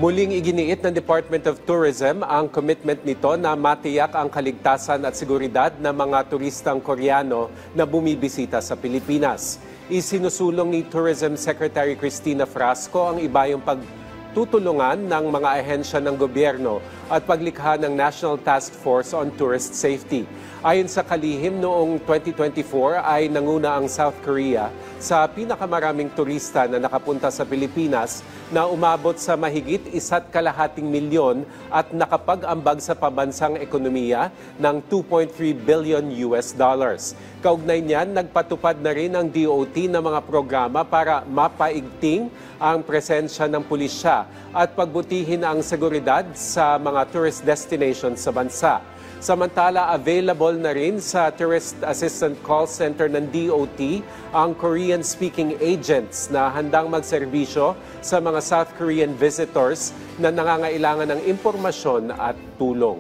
Muling iginiit ng Department of Tourism ang commitment nito na matiyak ang kaligtasan at seguridad ng mga turistang Koreano na bumibisita sa Pilipinas. Isinusulong ni Tourism Secretary Cristina Frasco ang ibayong pagtutulungan ng mga ahensya ng gobyerno at paglikha ng National Task Force on Tourist Safety. Ayon sa kalihim, noong 2024 ay nanguna ang South Korea sa pinakamaraming turista na nakapunta sa Pilipinas na umabot sa mahigit 1.2 milyon at nakapag-ambag sa pambansang ekonomiya ng $2.3 billion. Kaugnay niyan, nagpatupad na rin ang DOT ng mga programa para mapaigting ang presensya ng pulisya at pagbutihin ang seguridad sa mga tourist destinations sa bansa. Samantala, available na rin sa Tourist Assistant Call Center ng DOT ang Korean-speaking agents na handang magserbisyo sa mga South Korean visitors na nangangailangan ng impormasyon at tulong.